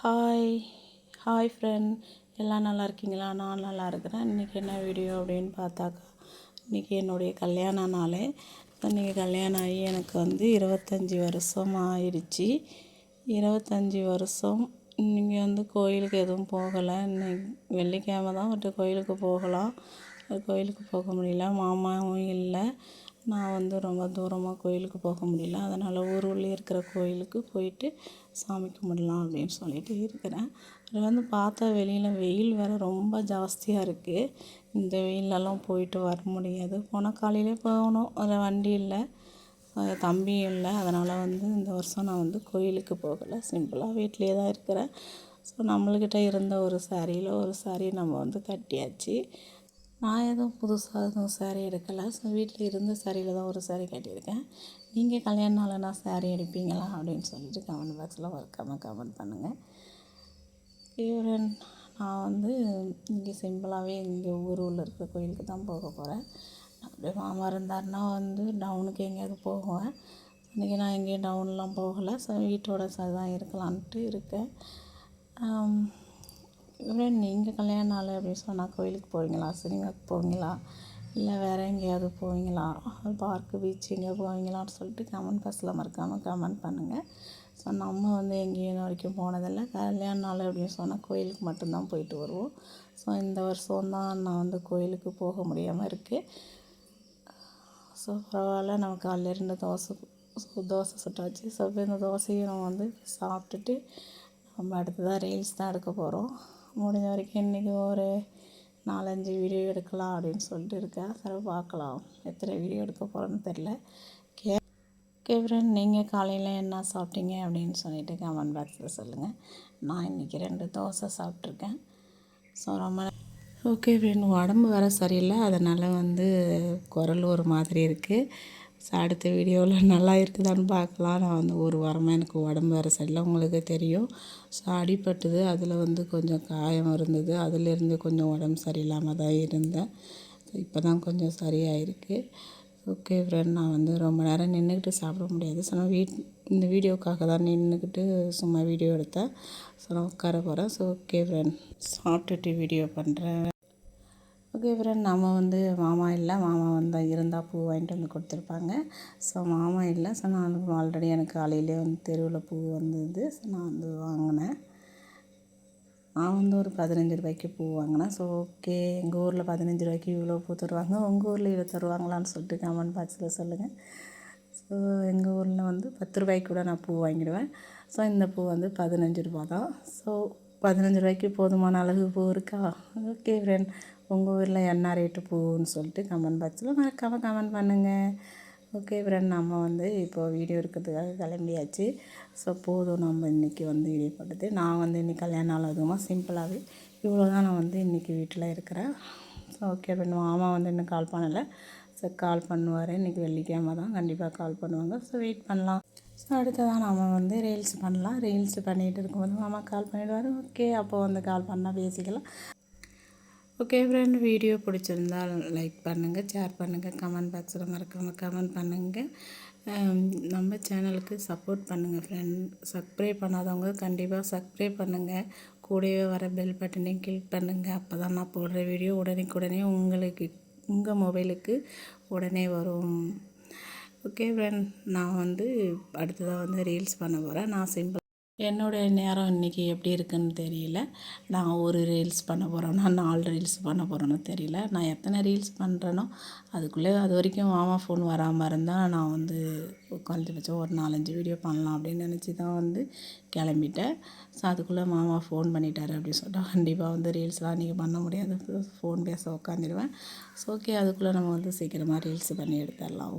Hi hi friend, எல்லாம் நல்லா இருக்கீங்களா? நான் நல்லா இருக்கிறேன். இன்றைக்கி என்ன வீடியோ அப்படின்னு பார்த்தாக்கா, இன்றைக்கி என்னுடைய கல்யாண நாள். இன்றைக்கி கல்யாணம் ஆகி எனக்கு 25 வருஷம் ஆயிடுச்சு. 25 வருஷம் இன்றைக்கி கோயிலுக்கு எதுவும் போகலை. இன்னைக்கு வெள்ளிக்கிழமை தான் கோயிலுக்கு போகலாம். கோயிலுக்கு போக முடியல, மாமாவும் இல்லை. நான் ரொம்ப தூரமாக கோயிலுக்கு போக முடியல. அதனால் ஊருள்ளே இருக்கிற கோயிலுக்கு போயிட்டு சாமி கும்பிடலாம் அப்படின்னு சொல்லிட்டு இருக்கிறேன். அது பார்த்தா வெளியில் வெயில் வேறு ரொம்ப ஜாஸ்தியாக இருக்குது. இந்த வெயிலெல்லாம் போயிட்டு வர முடியாது. போனால் காலையிலே போகணும், அதில் வண்டி இல்லை, தம்பியும் இல்லை. அதனால் இந்த வருஷம் நான் கோயிலுக்கு போகலை, சிம்பிளாக வீட்டிலே தான் இருக்கிறேன். ஸோ நம்மள்கிட்ட இருந்த ஒரு சாரியில் ஒரு சாரி நம்ம கட்டியாச்சு. நான் எதுவும் புதுசாக எதுவும் சாரீ எடுக்கலை. ஸோ வீட்டில் இருந்த சாரியில் தான் ஒரு சாரீ கட்டியிருக்கேன். நீங்கள் கல்யாண நாள்னா சாரீ எடுப்பீங்களா அப்படின்னு சொல்லிட்டு கமெண்ட் பாக்ஸில் மறக்காமல் கமெண்ட் பண்ணுங்கள். ஈவன் நான் இங்கே சிம்பிளாகவே இங்கே ஊரில் இருக்கிற கோயிலுக்கு தான் போக போகிறேன். அப்படியே மாமா இருந்தாருன்னா டவுனுக்கு எங்கேயாவது போவேன். இன்றைக்கி நான் எங்கேயும் டவுன்லாம் போகலை. ஸோ வீட்டோட தான் இருக்கலான்ட்டு இருக்கேன். நீங்கள் கல்யாண நாள் அப்படின்னு சொன்னால் கோயிலுக்கு போவீங்களா, சினிமாவுக்கு போவீங்களா, இல்லை வேறு எங்கேயாவது போவீங்களா, பார்க்கு பீச் எங்கேயா போவீங்களான்னு சொல்லிட்டு கமெண்ட் பாக்ஸில் மறக்காமல் கமெண்ட் பண்ணுங்கள். ஸோ நம்ம எங்கேயும் இன்ன வரைக்கும் போனதில்லை. கல்யாண நாள் அப்படின்னு சொன்னால் கோயிலுக்கு மட்டும்தான் போயிட்டு வருவோம். ஸோ இந்த வருஷம் தான் நான் கோயிலுக்கு போக முடியாமல் இருக்குது. ஸோ பரவாயில்ல, நம்ம காலையில் 2 தோசை சுட்டாச்சு. ஸோ இந்த தோசையை நம்ம சாப்பிட்டுட்டு நம்ம அடுத்ததாக ரீல்ஸ் தான் எடுக்க போகிறோம். முடிஞ்ச வரைக்கும் இன்றைக்கி ஒரு 4-5 வீடியோ எடுக்கலாம் அப்படின்னு சொல்லிட்டு இருக்கேன். சரி பார்க்கலாம், எத்தனை வீடியோ எடுக்க போகிறோன்னு தெரில. ஃப்ரெண்ட், நீங்கள் காலையில் என்ன சாப்பிட்டீங்க அப்படின்னு சொல்லிட்டு கமெண்ட் பாக்ஸில் சொல்லுங்கள். நான் இன்றைக்கி 2 தோசை சாப்பிட்ருக்கேன். ஸோ ரொம்ப ஓகே ஃப்ரெண்ட், உடம்பு வேறு சரியில்லை. அதனால் குரல் ஒரு மாதிரி இருக்குது. ஸோ அடுத்த வீடியோவில் நல்லா இருக்குதான்னு பார்க்கலாம். நான் ஒரு வாரமாக எனக்கு உடம்பு வேறு சரியில்லை, உங்களுக்கு தெரியும். ஸோ அடிபட்டுது, அதில் கொஞ்சம் காயம் இருந்தது. அதிலேருந்து கொஞ்சம் உடம்பு சரியில்லாமல் தான் இருந்தேன். ஸோ இப்போ தான் கொஞ்சம் சரியாயிருக்கு. ஓகே ஃப்ரெண்ட், நான் ரொம்ப நேரம் நின்றுக்கிட்டு சாப்பிட முடியாது. ஸோ நான் இந்த வீடியோக்காக தான் நின்றுக்கிட்டு சும்மா வீடியோ எடுத்தேன். ஸோ நான் உட்கார போகிறேன். ஸோ ஓகே ஃப்ரெண்ட், சாப்பிட்டுட்டு வீடியோ பண்ணுறேன். ஓகே ஃப்ரெண்ட், நம்ம மாமா இல்லை. மாமா இருந்தால் பூ வாங்கிட்டு கொடுத்துருப்பாங்க. ஸோ மாமா இல்லை. ஸோ நான் ஆல்ரெடி எனக்கு காலையிலே தெருவில் பூ வந்தது. ஸோ நான் வாங்கினேன். நான் ஒரு 15 ரூபாய்க்கு பூ வாங்கினேன். ஸோ ஓகே, எங்கள் ஊரில் 15 ரூபாய்க்கு இவ்வளோ பூ தருவாங்க, உங்கள் ஊரில் இவ்வளோ தருவாங்களான்னு சொல்லிட்டு கமெண்ட் பாக்ஸில் சொல்லுங்கள். ஸோ எங்கள் ஊரில் 10 ரூபாய்க்கு கூட நான் பூ வாங்கிடுவேன். ஸோ இந்த பூ 15 ரூபா தான். ஸோ 15 ரூபாய்க்கு போதுமான அளவு பூ இருக்கா? ஓகே ஃப்ரெண்ட், உங்கள் ஊரில் என்ன ரேட்டு பூன்னு சொல்லிட்டு கமெண்ட் பாக்ஸில் மறக்காமல் கமெண்ட் பண்ணுங்கள். ஓகே ஃப்ரெண்ட், நம்ம இப்போது வீடியோ எடுக்கிறதுக்காக கிளம்பியாச்சு. ஸோ போதும், நம்ம இன்றைக்கி வீடியோ போட்டது. நான் இன்றைக்கி கல்யாண நாள் அதுவுமா சிம்பிளாகவே இவ்வளோ தான் நான் இன்றைக்கி வீட்டில் இருக்கிறேன். ஸோ ஓகே ஃப்ரெண்ட், மாமா இன்னும் கால் பண்ணலை. ஸோ கால் பண்ணுவார். இன்றைக்கி வெள்ளிக்கிழமை தான், கண்டிப்பாக கால் பண்ணுவாங்க. ஸோ வெயிட் பண்ணலாம். ஸோ அடுத்ததான் நம்ம ரீல்ஸ் பண்ணலாம். ரீல்ஸ் பண்ணிகிட்டு இருக்கும்போது மாமா கால் பண்ணிவிடுவார். ஓகே, அப்போ கால் பண்ணால் பேசிக்கலாம். ஓகே ஃப்ரெண்ட், வீடியோ பிடிச்சிருந்தால் லைக் பண்ணுங்கள், ஷேர் பண்ணுங்கள், கமெண்ட் பாக்ஸில் மறக்காமல் கமெண்ட் பண்ணுங்கள். நம்ம சேனலுக்கு சப்போர்ட் பண்ணுங்கள் ஃப்ரெண்ட். சப்ஸ்கிரைப் பண்ணாதவங்க கண்டிப்பாக சப்ஸ்கிரைப் பண்ணுங்கள். கூடவே வர பெல் பட்டனையும் கிளிக் பண்ணுங்கள். அப்போ தான் நான் போடுற வீடியோ உடனே உங்களுக்கு உங்கள் மொபைலுக்கு உடனே வரும். ஓகே ஃப்ரெண்ட், நான் அடுத்ததாக ரீல்ஸ் பண்ண போகிறேன். நான் சிம்பிள் என்னுடைய நேரம் இன்றைக்கி எப்படி இருக்குதுன்னு தெரியல. நான் ஒரு ரீல்ஸ் பண்ண போகிறேன்னா 4 ரீல்ஸ் பண்ண போகிறேன்னு தெரியல. நான் எத்தனை ரீல்ஸ் பண்ணுறேனோ அதுக்குள்ளே அது வரைக்கும் மாமா ஃபோன் வராமல் இருந்தால் நான் குறைஞ்சபட்சம் ஒரு 4-5 வீடியோ பண்ணலாம் அப்படின்னு நினச்சி தான் கிளம்பிட்டேன். ஸோ அதுக்குள்ளே மாமா ஃபோன் பண்ணிட்டாரு அப்படின்னு சொல்லிட்டு கண்டிப்பாக ரீல்ஸ்லாம் இன்றைக்கி பண்ண முடியாது. ஃபோன் பேச உட்காந்துடுவேன். ஸோ ஓகே, அதுக்குள்ளே நம்ம சீக்கிரமாக ரீல்ஸ் பண்ணி எடுத்துடலாம்.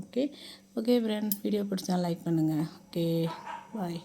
ஓகே ஃப்ரெண்ட், வீடியோ பிடிச்சா லைக் பண்ணுங்கள். ஓகே, பாய்.